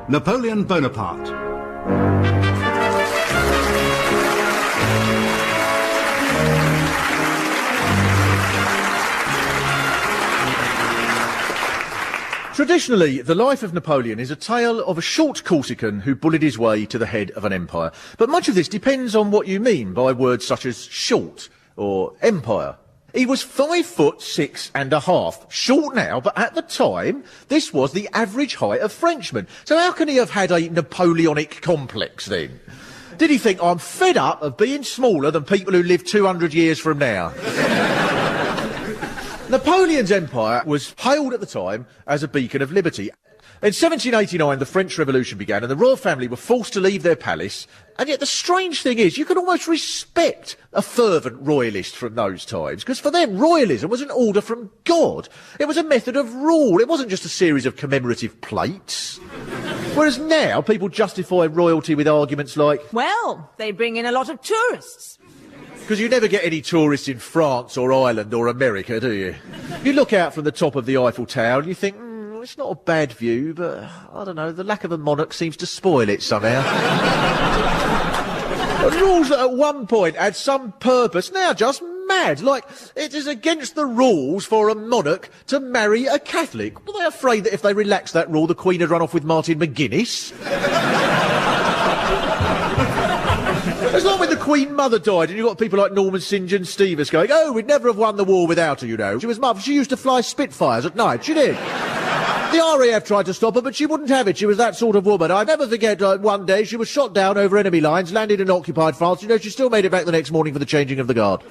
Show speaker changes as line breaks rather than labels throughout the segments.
Napoleon Bonapart.
Traditionally, the life of Napoleon is a tale of a short Corsican who bullied his way to the head of an empire. But much of this depends on what you mean by words such as short or empire. He was 5'6½". Short now, but at the time, this was the average height of Frenchmen. So how can he have had a Napoleonic complex then? Did he think, I'm fed up of being smaller than people who live 200 years from now? Napoleon's empire was hailed at the time as a beacon of liberty. In 1789, the French Revolution began and the royal family were forced to leave their palace. And yet the strange thing is, you can almost respect a fervent royalist from those times, because for them, royalism was an order from God. It was a method of rule. It wasn't just a series of commemorative plates. Whereas now, people justify royalty with arguments like,
well, they bring in a lot of tourists.
Because you never get any tourists in France or Ireland or America, do you? You look out from the top of the Eiffel Tower and you think, it's not a bad view, but, I don't know, the lack of a monarch seems to spoil it somehow. Rules that at one point had some purpose, now just mad. Like, it is against the rules for a monarch to marry a Catholic. Were they afraid that if they relaxed that rule, the Queen would run off with Martin McGuinness? It's like when the Queen Mother died and you've got people like Norman St John Stevens going, oh, we'd never have won the war without her, you know. She used to fly Spitfires at night, she did. The RAF tried to stop her, but she wouldn't have it. She was that sort of woman. I never forget one day she was shot down over enemy lines, landed in occupied France. You know, she still made it back the next morning for the changing of the guard.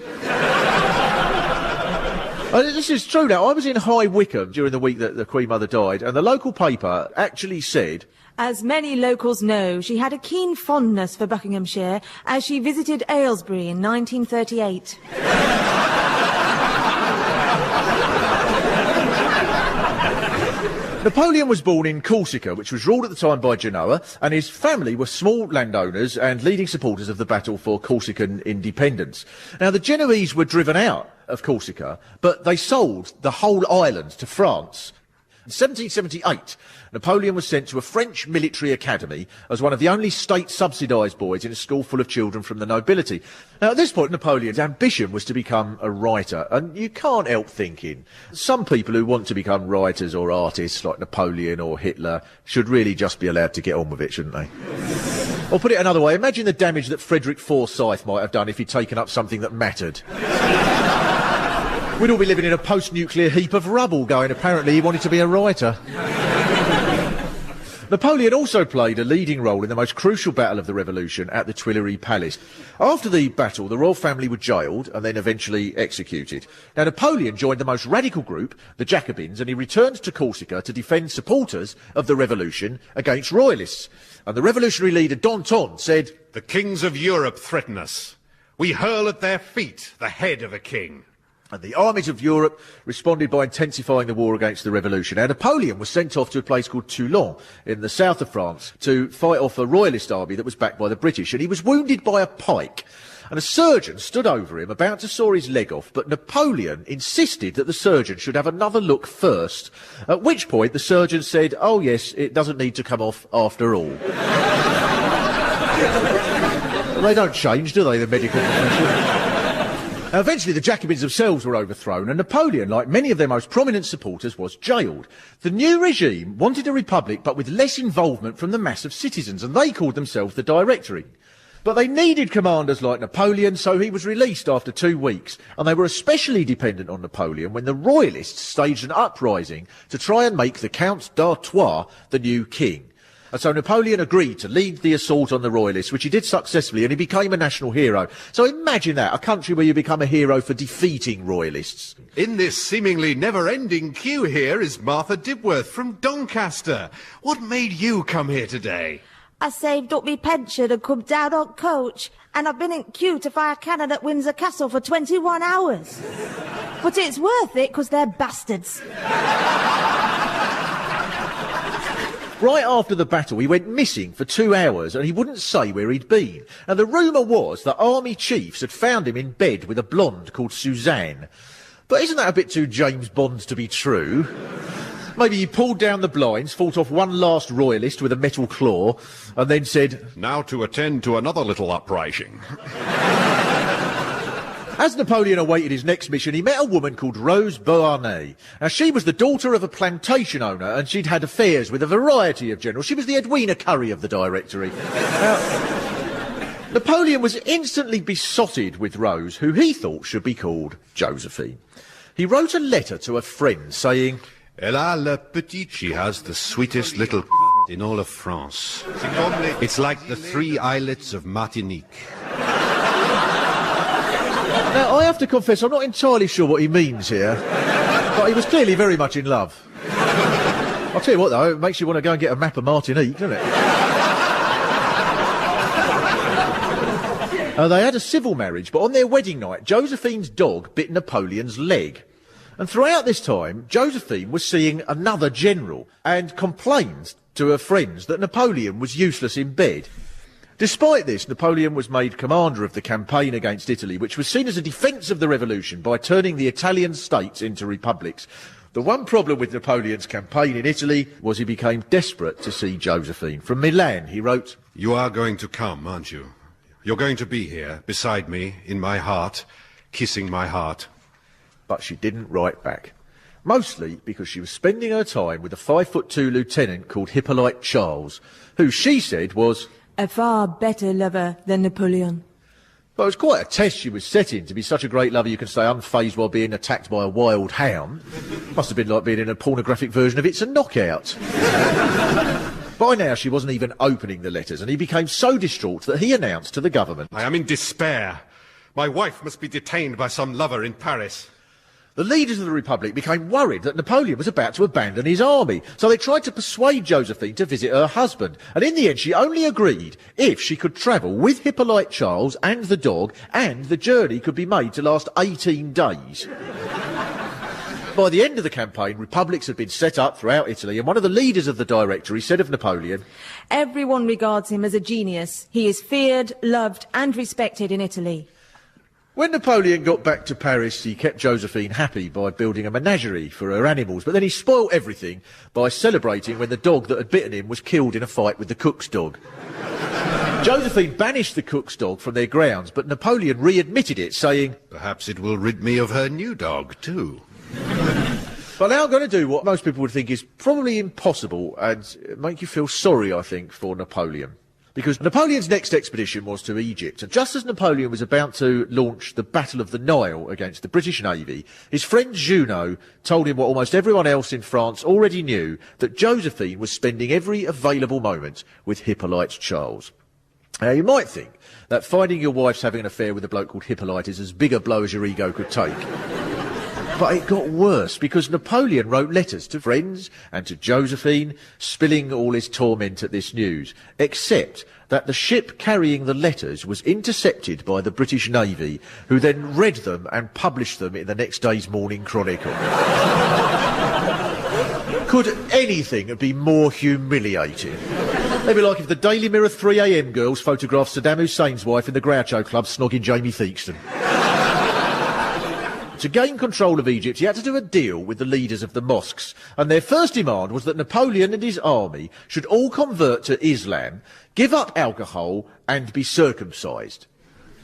This is true now. I was in High Wycombe during the week that the Queen Mother died, and the local paper actually said,
as many locals know, she had a keen fondness for Buckinghamshire as she visited Aylesbury in 1938.
Napoleon was born in Corsica, which was ruled at the time by Genoa, and his family were small landowners and leading supporters of the battle for Corsican independence. Now, the Genoese were driven out of Corsica, but they sold the whole island to France. In 1778, Napoleon was sent to a French military academy as one of the only state-subsidised boys in a school full of children from the nobility. Now, at this point, Napoleon's ambition was to become a writer, and you can't help thinking some people who want to become writers or artists, like Napoleon or Hitler, should really just be allowed to get on with it, shouldn't they? Or put it another way, imagine the damage that Frederick Forsyth might have done if he'd taken up something that mattered. We'd all be living in a post-nuclear heap of rubble going, apparently he wanted to be a writer. Napoleon also played a leading role in the most crucial battle of the Revolution at the Tuileries Palace. After the battle, the royal family were jailed and then eventually executed. Now, Napoleon joined the most radical group, the Jacobins, and he returned to Corsica to defend supporters of the revolution against royalists. And the revolutionary leader, Danton, said,
the kings of Europe threaten us. We hurl at their feet the head of a king.
And the armies of Europe responded by intensifying the war against the revolution. Now, Napoleon was sent off to a place called Toulon in the south of France to fight off a royalist army that was backed by the British. And he was wounded by a pike. And a surgeon stood over him, about to saw his leg off, but Napoleon insisted that the surgeon should have another look first, at which point the surgeon said, oh yes, it doesn't need to come off after all. They don't change, do they, the medical profession? Now, eventually the Jacobins themselves were overthrown and Napoleon, like many of their most prominent supporters, was jailed. The new regime wanted a republic but with less involvement from the mass of citizens, and they called themselves the Directory. But they needed commanders like Napoleon, so he was released after 2 weeks, and they were especially dependent on Napoleon when the royalists staged an uprising to try and make the Count d'Artois the new king. And so Napoleon agreed to lead the assault on the royalists, which he did successfully, and he became a national hero. So imagine that, a country where you become a hero for defeating royalists.
In this seemingly never-ending queue here is Martha Dibworth from Doncaster. What made you come here today?
I saved up me pension and come down on coach, and I've been in queue to fire cannon at Windsor Castle for 21 hours. But it's worth it, because they're bastards.
Right after the battle, he went missing for 2 hours and he wouldn't say where he'd been. Now, the rumour was that army chiefs had found him in bed with a blonde called Suzanne. But isn't that a bit too James Bond to be true? Maybe he pulled down the blinds, fought off one last royalist with a metal claw, and then said,
"Now to attend to another little uprising."
As Napoleon awaited his next mission, he met a woman called Rose Beauharnais. Now, she was the daughter of a plantation owner, and she'd had affairs with a variety of generals. She was the Edwina Curry of the Directory. Napoleon was instantly besotted with Rose, who he thought should be called Josephine. He wrote a letter to a friend saying,
Elle a la petite. She has the sweetest little in all of France. It's like the 3 islets of Martinique.
Now, I have to confess, I'm not entirely sure what he means here, but he was clearly very much in love. I'll tell you what, though, it makes you want to go and get a map of Martinique, doesn't it? They had a civil marriage, but on their wedding night, Josephine's dog bit Napoleon's leg. And throughout this time, Josephine was seeing another general and complained to her friends that Napoleon was useless in bed. Despite this, Napoleon was made commander of the campaign against Italy, which was seen as a defence of the revolution by turning the Italian states into republics. The one problem with Napoleon's campaign in Italy was he became desperate to see Josephine. From Milan, he wrote,
"You are going to come, aren't you? You're going to be here, beside me, in my heart, kissing my heart."
But she didn't write back. Mostly because she was spending her time with a 5'2" lieutenant called Hippolyte Charles, who she said was
a far better lover than Napoleon.
But it was quite a test she was setting to be such a great lover you can stay unfazed while being attacked by a wild hound. Must have been like being in a pornographic version of It's a Knockout. By now she wasn't even opening the letters, and he became so distraught that he announced to the government,
"I am in despair. My wife must be detained by some lover in Paris."
The leaders of the Republic became worried that Napoleon was about to abandon his army, so they tried to persuade Josephine to visit her husband, and in the end she only agreed if she could travel with Hippolyte Charles and the dog, and the journey could be made to last 18 days. By the end of the campaign, republics had been set up throughout Italy, and one of the leaders of the Directory said of Napoleon,
"Everyone regards him as a genius. He is feared, loved and respected in Italy."
When Napoleon got back to Paris, he kept Josephine happy by building a menagerie for her animals, but then he spoilt everything by celebrating when the dog that had bitten him was killed in a fight with the cook's dog. Josephine banished the cook's dog from their grounds, but Napoleon readmitted it, saying,
"Perhaps it will rid me of her new dog, too."
But now I'm going to do what most people would think is probably impossible and make you feel sorry, I think, for Napoleon. Because Napoleon's next expedition was to Egypt, and just as Napoleon was about to launch the Battle of the Nile against the British Navy, his friend Junot told him what almost everyone else in France already knew, that Josephine was spending every available moment with Hippolyte Charles. Now, you might think that finding your wife's having an affair with a bloke called Hippolyte is as big a blow as your ego could take. But it got worse, because Napoleon wrote letters to friends and to Josephine, spilling all his torment at this news, except that the ship carrying the letters was intercepted by the British Navy, who then read them and published them in the next day's Morning Chronicle. Could anything be more humiliating? It'd be like if the Daily Mirror 3 AM girls photographed Saddam Hussein's wife in the Groucho Club snogging Jamie Theakston. To gain control of Egypt, he had to do a deal with the leaders of the mosques, and their first demand was that Napoleon and his army should all convert to Islam, give up alcohol, and be circumcised.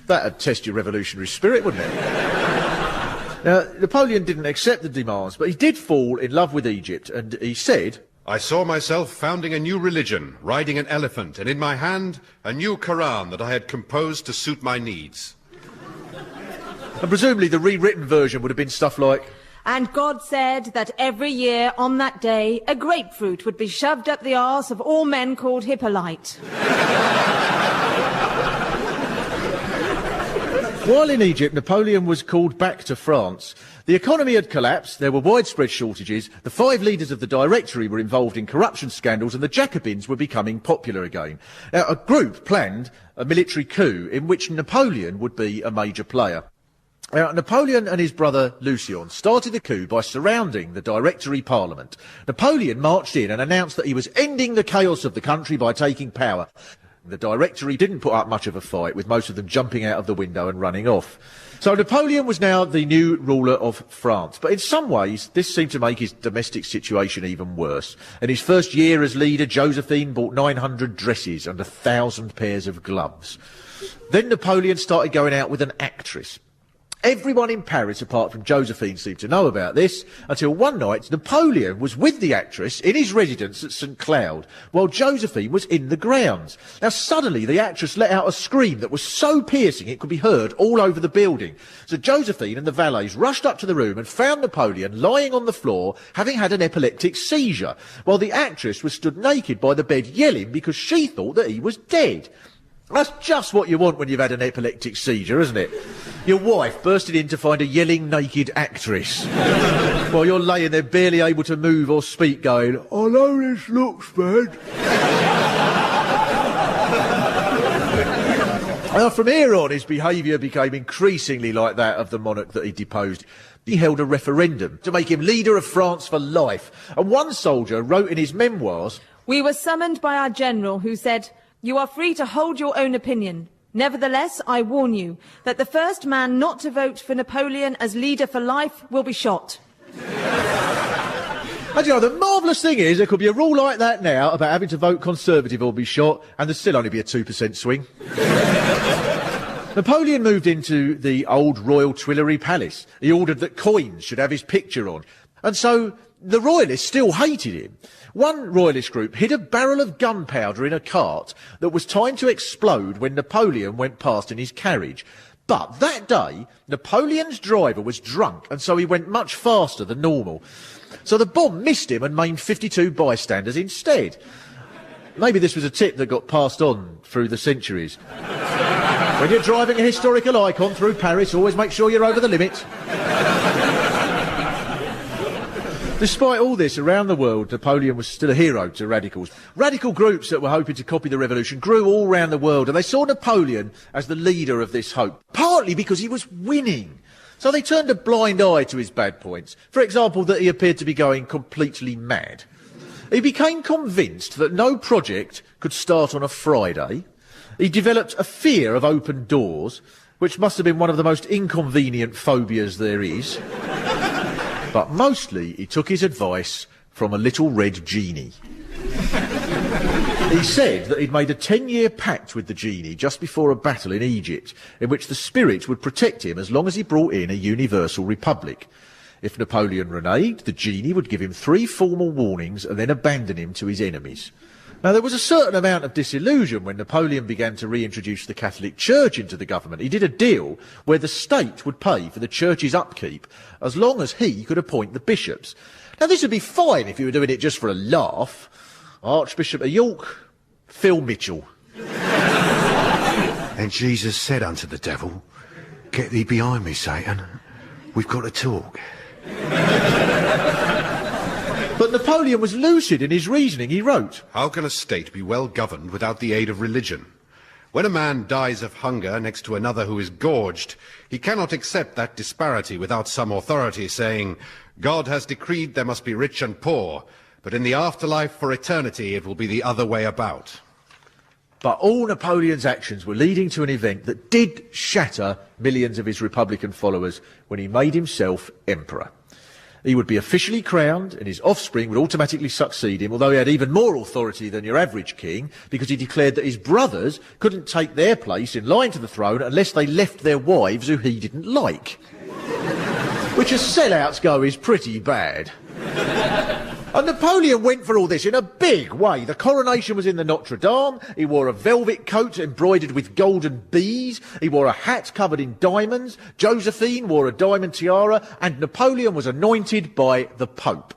That'd test your revolutionary spirit, wouldn't it? Now, Napoleon didn't accept the demands, but he did fall in love with Egypt, and he said,
"I saw myself founding a new religion, riding an elephant, and in my hand a new Quran that I had composed to suit my needs."
And presumably the rewritten version would have been stuff like,
"And God said that every year on that day a grapefruit would be shoved up the arse of all men called Hippolyte."
While in Egypt, Napoleon was called back to France. The economy had collapsed, there were widespread shortages, the 5 leaders of the Directory were involved in corruption scandals, and the Jacobins were becoming popular again. Now, a group planned a military coup in which Napoleon would be a major player. Now, Napoleon and his brother Lucien started the coup by surrounding the Directory Parliament. Napoleon marched in and announced that he was ending the chaos of the country by taking power. The Directory didn't put up much of a fight, with most of them jumping out of the window and running off. So Napoleon was now the new ruler of France, but in some ways this seemed to make his domestic situation even worse. In his first year as leader, Josephine bought 900 dresses and 1,000 pairs of gloves. Then Napoleon started going out with an actress. Everyone in Paris, apart from Josephine, seemed to know about this, until one night Napoleon was with the actress in his residence at St Cloud, while Josephine was in the grounds. Now suddenly the actress let out a scream that was so piercing it could be heard all over the building. So Josephine and the valets rushed up to the room and found Napoleon lying on the floor, having had an epileptic seizure, while the actress was stood naked by the bed yelling because she thought that he was dead. That's just what you want when you've had an epileptic seizure, isn't it? Your wife bursting in to find a yelling naked actress while you're laying there barely able to move or speak, going, I know this looks bad. Now, from here on, his behaviour became increasingly like that of the monarch that he deposed. He held a referendum to make him leader of France for life. And one soldier wrote in his memoirs,
"We were summoned by our general, who said, 'You are free to hold your own opinion. Nevertheless, I warn you that the first man not to vote for Napoleon as leader for life will be shot.'"
And you know, the marvellous thing is, there could be a rule like that now about having to vote Conservative or be shot, and there'd still only be a 2% swing. Napoleon moved into the old royal Tuileries Palace. He ordered that coins should have his picture on. And so the royalists still hated him. One royalist group hid a barrel of gunpowder in a cart that was timed to explode when Napoleon went past in his carriage. But that day, Napoleon's driver was drunk, and so he went much faster than normal. So the bomb missed him and maimed 52 bystanders instead. Maybe this was a tip that got passed on through the centuries. When you're driving a historical icon through Paris, always make sure you're over the limit. Despite all this, around the world, Napoleon was still a hero to radicals. Radical groups that were hoping to copy the revolution grew all around the world, and they saw Napoleon as the leader of this hope, partly because he was winning. So they turned a blind eye to his bad points. For example, that he appeared to be going completely mad. He became convinced that no project could start on a Friday. He developed a fear of open doors, which must have been one of the most inconvenient phobias there is. But mostly he took his advice from a little red genie. He said that he'd made a 10-year pact with the genie just before a battle in Egypt, in which the spirit would protect him as long as he brought in a universal republic. If Napoleon reneged, the genie would give him 3 formal warnings and then abandon him to his enemies. Now, there was a certain amount of disillusion when Napoleon began to reintroduce the Catholic Church into the government. He did a deal where the state would pay for the church's upkeep as long as he could appoint the bishops. Now, this would be fine if you were doing it just for a laugh. Archbishop of York, Phil Mitchell.
And Jesus said unto the devil, "Get thee behind me, Satan. We've got to talk."
But Napoleon was lucid in his reasoning. He wrote,
How can a state be well governed without the aid of religion? When a man dies of hunger next to another who is gorged, he cannot accept that disparity without some authority saying, God has decreed there must be rich and poor, but in the afterlife for eternity it will be the other way about.
But all Napoleon's actions were leading to an event that did shatter millions of his Republican followers when he made himself emperor. He would be officially crowned, and his offspring would automatically succeed him, although he had even more authority than your average king, because he declared that his brothers couldn't take their place in line to the throne unless they left their wives who he didn't like. Which, as sellouts go, is pretty bad. And Napoleon went for all this in a big way. The coronation was in the Notre Dame. He wore a velvet coat embroidered with golden bees. He wore a hat covered in diamonds. Josephine wore a diamond tiara. And Napoleon was anointed by the Pope.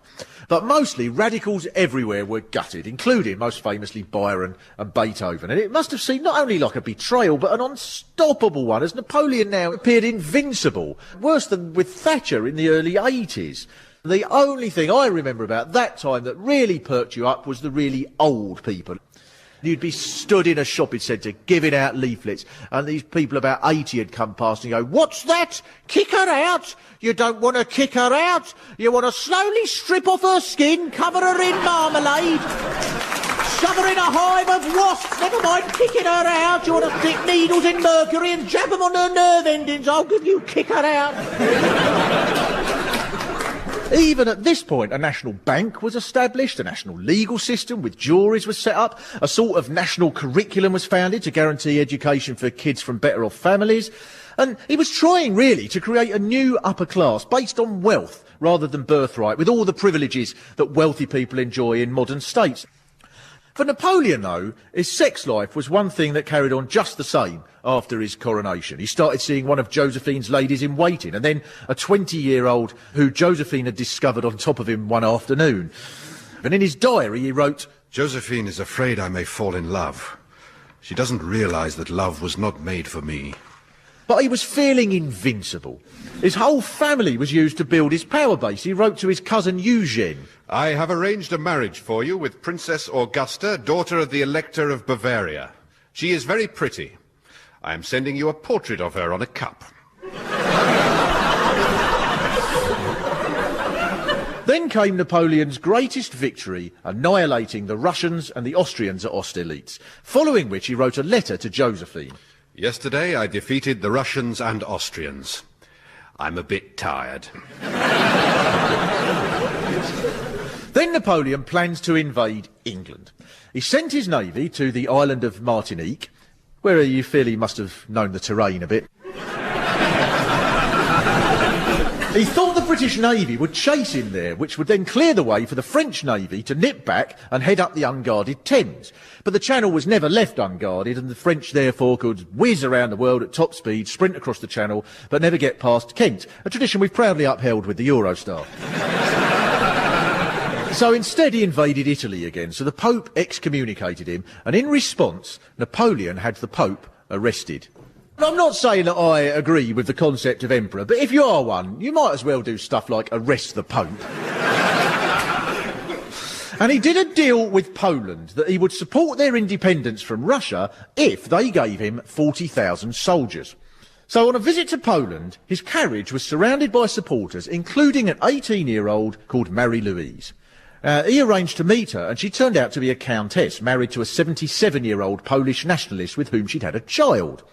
But mostly radicals everywhere were gutted, including, most famously, Byron and Beethoven. And it must have seemed not only like a betrayal, but an unstoppable one, as Napoleon now appeared invincible, worse than with Thatcher in the early 80s. The only thing I remember about that time that really perked you up was the really old people. You'd be stood in a shopping centre giving out leaflets, and these people about 80 had come past and go, "What's that? Kick her out? You don't want to kick her out? You want to slowly strip off her skin, cover her in marmalade? shove her in a hive of wasps. Never mind kicking her out. You want to stick needles in mercury and jab them on her nerve endings. I'll give you kick her out. Even at this point, a national bank was established, a national legal system with juries was set up, a sort of national curriculum was founded to guarantee education for kids from better-off families, and he was trying, really, to create a new upper class based on wealth rather than birthright, with all the privileges that wealthy people enjoy in modern states. For Napoleon, though, his sex life was one thing that carried on just the same after his coronation. He started seeing one of Josephine's ladies-in-waiting, and then a 20-year-old who Josephine had discovered on top of him one afternoon. And in his diary he wrote,
Josephine is afraid I may fall in love. She doesn't realise that love was not made for me.
But he was feeling invincible. His whole family was used to build his power base. He wrote to his cousin Eugene,
I have arranged a marriage for you with Princess Augusta, daughter of the Elector of Bavaria. She is very pretty. I am sending you a portrait of her on a cup.
Then came Napoleon's greatest victory, annihilating the Russians and the Austrians at Austerlitz, following which he wrote a letter to Josephine.
Yesterday I defeated the Russians and Austrians. I'm a bit tired.
Then Napoleon planned to invade England. He sent his navy to the island of Martinique, where you feel he must have known the terrain a bit. He thought the British Navy would chase him there, which would then clear the way for the French Navy to nip back and head up the unguarded Thames. But the Channel was never left unguarded, and the French therefore could whiz around the world at top speed, sprint across the Channel, but never get past Kent, a tradition we've proudly upheld with the Eurostar. So instead he invaded Italy again, so the Pope excommunicated him, and in response, Napoleon had the Pope arrested. I'm not saying that I agree with the concept of emperor, but if you are one, you might as well do stuff like arrest the Pope. And he did a deal with Poland that he would support their independence from Russia if they gave him 40,000 soldiers. So on a visit to Poland, his carriage was surrounded by supporters, including an 18-year-old called Marie-Louise. He arranged to meet her, and she turned out to be a countess, married to a 77-year-old Polish nationalist with whom she'd had a child.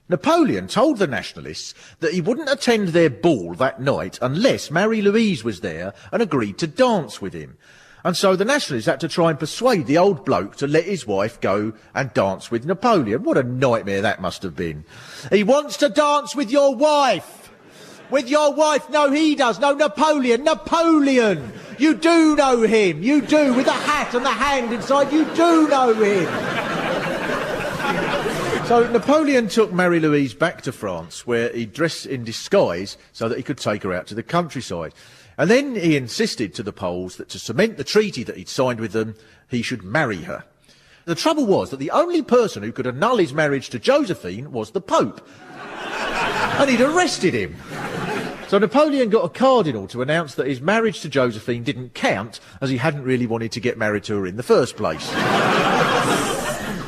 Napoleon told the nationalists that he wouldn't attend their ball that night unless Marie-Louise was there and agreed to dance with him. And so the nationalists had to try and persuade the old bloke to let his wife go and dance with Napoleon. What a nightmare that must have been. He wants to dance with your wife. With your wife? No, he does. No, Napoleon. Napoleon. You do know him. You do. With the hat and the hand inside, you do know him. So Napoleon took Marie-Louise back to France, where he dressed in disguise so that he could take her out to the countryside. And then he insisted to the Poles that to cement the treaty that he'd signed with them, he should marry her. The trouble was that the only person who could annul his marriage to Josephine was the Pope. And he'd arrested him. So Napoleon got a cardinal to announce that his marriage to Josephine didn't count, as he hadn't really wanted to get married to her in the first place.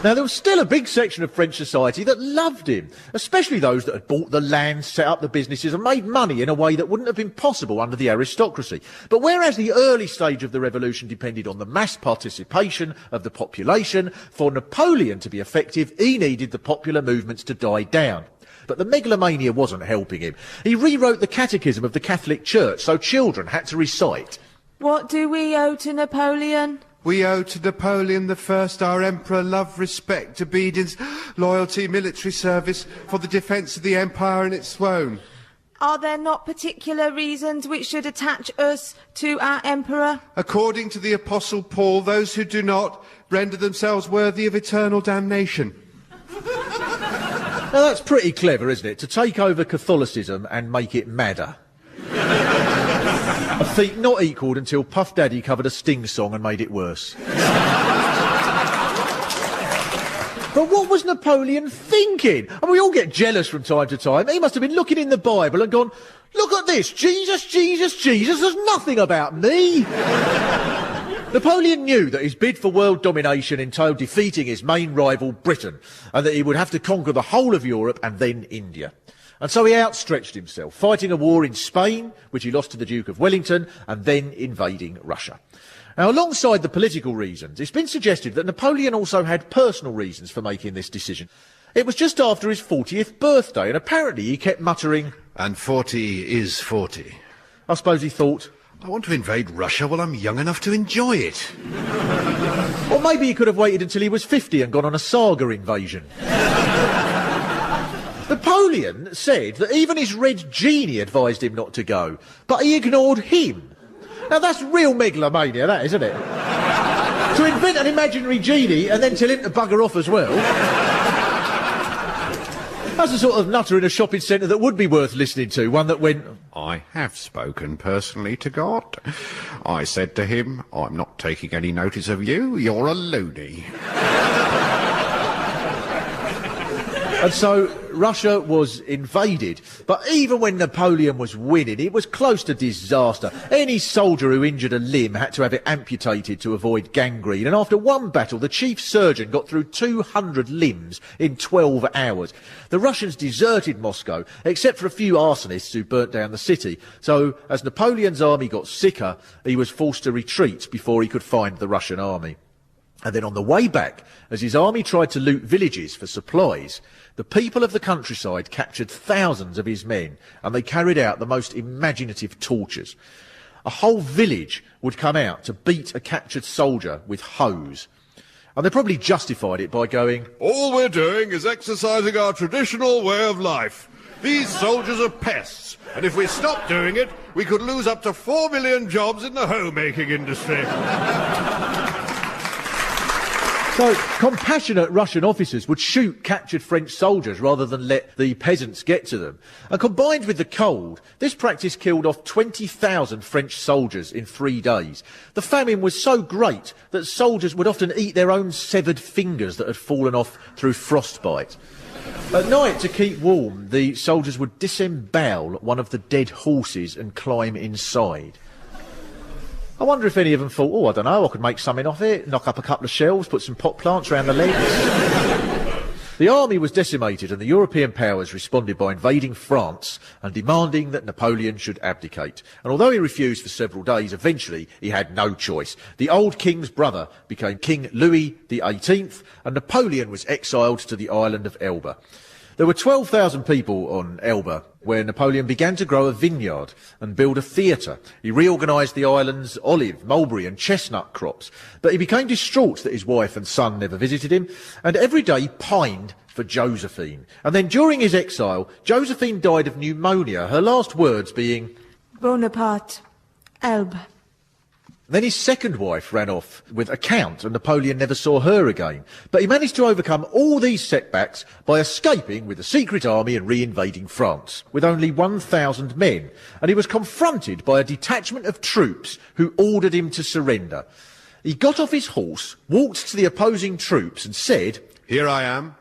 Now, there was still a big section of French society that loved him, especially those that had bought the land, set up the businesses and made money in a way that wouldn't have been possible under the aristocracy. But whereas the early stage of the revolution depended on the mass participation of the population, for Napoleon to be effective, he needed the popular movements to die down. But the megalomania wasn't helping him. He rewrote the catechism of the Catholic Church, so children had to recite.
What do we owe to Napoleon?
We owe to Napoleon I our emperor love, respect, obedience, loyalty, military service for the defence of the empire and its throne.
Are there not particular reasons which should attach us to our emperor?
According to the Apostle Paul, those who do not render themselves worthy of eternal damnation.
Now that's pretty clever, isn't it? To take over Catholicism and make it madder. A feat not equalled until Puff Daddy covered a Sting song and made it worse. But what was Napoleon thinking? I mean, we all get jealous from time to time. He must have been looking in the Bible and gone, look at this, Jesus, Jesus, Jesus, there's nothing about me. Napoleon knew that his bid for world domination entailed defeating his main rival, Britain, and that he would have to conquer the whole of Europe and then India. And so he outstretched himself, fighting a war in Spain, which he lost to the Duke of Wellington, and then invading Russia. Now, alongside the political reasons, it's been suggested that Napoleon also had personal reasons for making this decision. It was just after his 40th birthday, and apparently he kept muttering,
"And 40 is 40.
I suppose he thought,
I want to invade Russia while I'm young enough to enjoy it."
or maybe he could have waited until he was 50 and gone on a saga invasion. Napoleon said that even his red genie advised him not to go, but he ignored him. Now that's real megalomania, that, isn't it? To invent an imaginary genie and then tell him to bugger off as well. That's the sort of nutter in a shopping centre that would be worth listening to, one that went,
"I have spoken personally to God. I said to him, I'm not taking any notice of you, you're a loony."
And so Russia was invaded. But even when Napoleon was winning, it was close to disaster. Any soldier who injured a limb had to have it amputated to avoid gangrene. And after one battle, the chief surgeon got through 200 limbs in 12 hours. The Russians deserted Moscow, except for a few arsonists who burnt down the city. So as Napoleon's army got sicker, he was forced to retreat before he could find the Russian army. And then on the way back, as his army tried to loot villages for supplies, the people of the countryside captured thousands of his men, and they carried out the most imaginative tortures. A whole village would come out to beat a captured soldier with hoes. And they probably justified it by going,
"All we're doing is exercising our traditional way of life. These soldiers are pests, and if we stop doing it, we could lose up to 4 million jobs in the hoe-making industry."
So, compassionate Russian officers would shoot captured French soldiers rather than let the peasants get to them. And combined with the cold, this practice killed off 20,000 French soldiers in 3 days. The famine was so great that soldiers would often eat their own severed fingers that had fallen off through frostbite. At night, to keep warm, the soldiers would disembowel one of the dead horses and climb inside. I wonder if any of them thought, oh, I don't know, I could make something off it, knock up a couple of shelves, put some pot plants around the legs. The army was decimated, and the European powers responded by invading France and demanding that Napoleon should abdicate. And although he refused for several days, eventually he had no choice. The old king's brother became King Louis XVIII, and Napoleon was exiled to the island of Elba. There were 12,000 people on Elba, where Napoleon began to grow a vineyard and build a theatre. He reorganised the island's olive, mulberry and chestnut crops. But he became distraught that his wife and son never visited him, and every day pined for Josephine. And then during his exile, Josephine died of pneumonia, her last words being,
Bonapart, Elba.
Then his second wife ran off with a count, and Napoleon never saw her again. But he managed to overcome all these setbacks by escaping with a secret army and re-invading France, with only 1,000 men. And he was confronted by a detachment of troops who ordered him to surrender. He got off his horse, walked to the opposing troops and said,
"Here I am.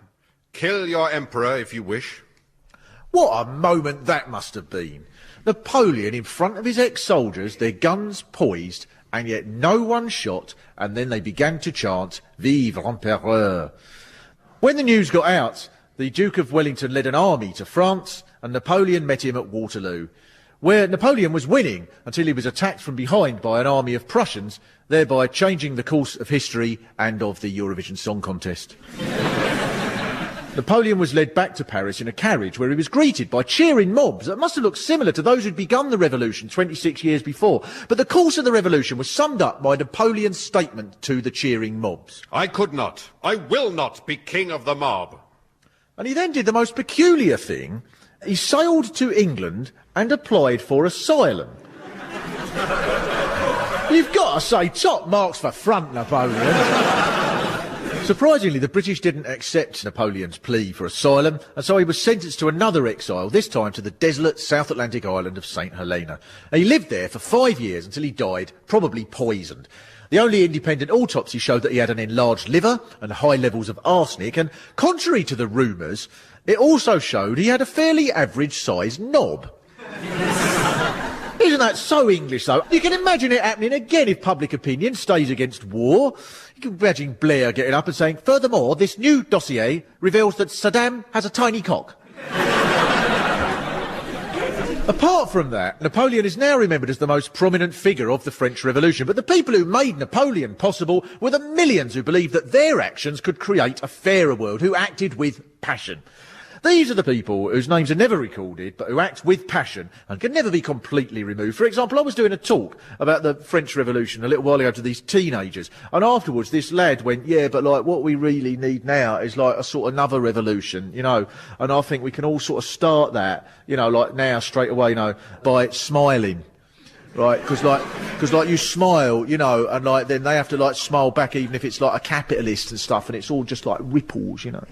Kill your emperor if you wish."
What a moment that must have been. Napoleon in front of his ex-soldiers, their guns poised, and yet no one shot, and then they began to chant, "Vive l'Empereur." When the news got out, the Duke of Wellington led an army to France, and Napoleon met him at Waterloo, where Napoleon was winning until he was attacked from behind by an army of Prussians, thereby changing the course of history and of the Eurovision Song Contest. Napoleon was led back to Paris in a carriage where he was greeted by cheering mobs that must have looked similar to those who'd begun the revolution 26 years before. But the course of the revolution was summed up by Napoleon's statement to the cheering mobs.
"I could not, I will not be king of the mob."
And he then did the most peculiar thing. He sailed to England and applied for asylum. You've got to say, top marks for front, Napoleon. Surprisingly, the British didn't accept Napoleon's plea for asylum, and so he was sentenced to another exile, this time to the desolate South Atlantic island of St Helena. And he lived there for 5 years until he died, probably poisoned. The only independent autopsy showed that he had an enlarged liver and high levels of arsenic, and contrary to the rumours, it also showed he had a fairly average-sized knob. Isn't that so English, though? You can imagine it happening again if public opinion stays against war. You can imagine Blair getting up and saying, "Furthermore, this new dossier reveals that Saddam has a tiny cock." Apart from that, Napoleon is now remembered as the most prominent figure of the French Revolution, but the people who made Napoleon possible were the millions who believed that their actions could create a fairer world, who acted with passion. These are the people whose names are never recorded, but who act with passion and can never be completely removed. For example, I was doing a talk about the French Revolution a little while ago to these teenagers, and afterwards this lad went, yeah, but like what we really need now is like a sort of another revolution, you know, and I think we can all sort of start that, you know, like now straight away, you know, by smiling. Right, because like you smile, you know, and like then they have to like smile back even if it's like a capitalist and stuff, and it's all just like ripples, you know.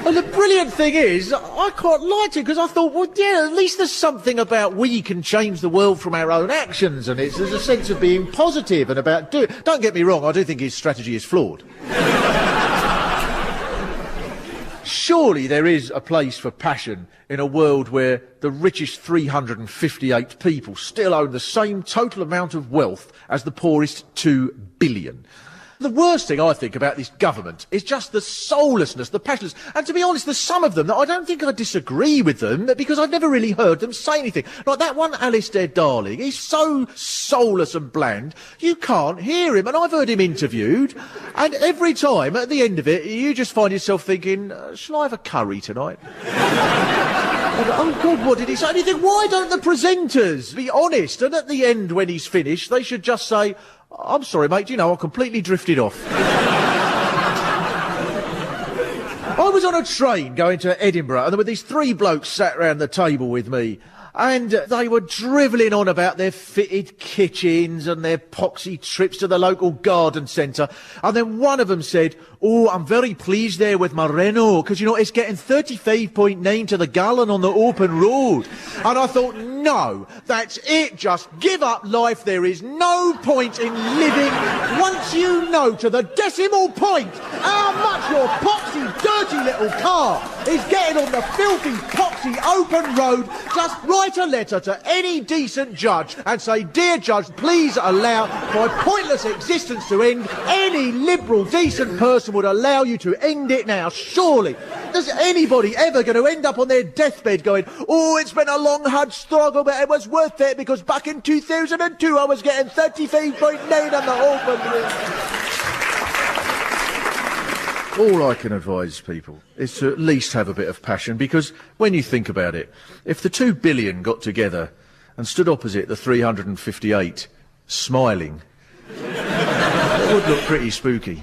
And the brilliant thing is, I quite liked it because I thought, well, yeah, at least there's something about we can change the world from our own actions, and there's a sense of being positive and about doing. Don't get me wrong, I do think his strategy is flawed. Surely there is a place for passion in a world where the richest 358 people still own the same total amount of wealth as the poorest 2 billion. The worst thing I think about this government is just the soullessness, the passionless, and to be honest, there's some of them that I don't think I disagree with them because I've never really heard them say anything. Like that one Alistair Darling, he's so soulless and bland, you can't hear him, and I've heard him interviewed, and every time at the end of it, you just find yourself thinking, shall I have a curry tonight? And, oh God, what did he say? And you think, why don't the presenters be honest? And at the end, when he's finished, they should just say, I'm sorry, mate, you know, I completely drifted off. I was on a train going to Edinburgh, and there were these 3 blokes sat round the table with me, and they were drivelling on about their fitted kitchens and their poxy trips to the local garden centre, and then one of them said, oh, I'm very pleased there with my Renault, because, you know, it's getting 35.9 to the gallon on the open road. And I thought, no, that's it, just give up life, there is no point in living once you know to the decimal point how much your poxy, dirty little car is getting on the filthy, poxy open road. Just write a letter to any decent judge and say, dear judge, please allow my pointless existence to end. Any liberal, decent person would allow you to end it now, surely. Is anybody ever going to end up on their deathbed going, oh, it's been a long, hard struggle, but it was worth it because back in 2002 I was getting 35.9 on the open. All I can advise people is to at least have a bit of passion, because when you think about it, if the 2 billion got together and stood opposite the 358, smiling, it would look pretty spooky.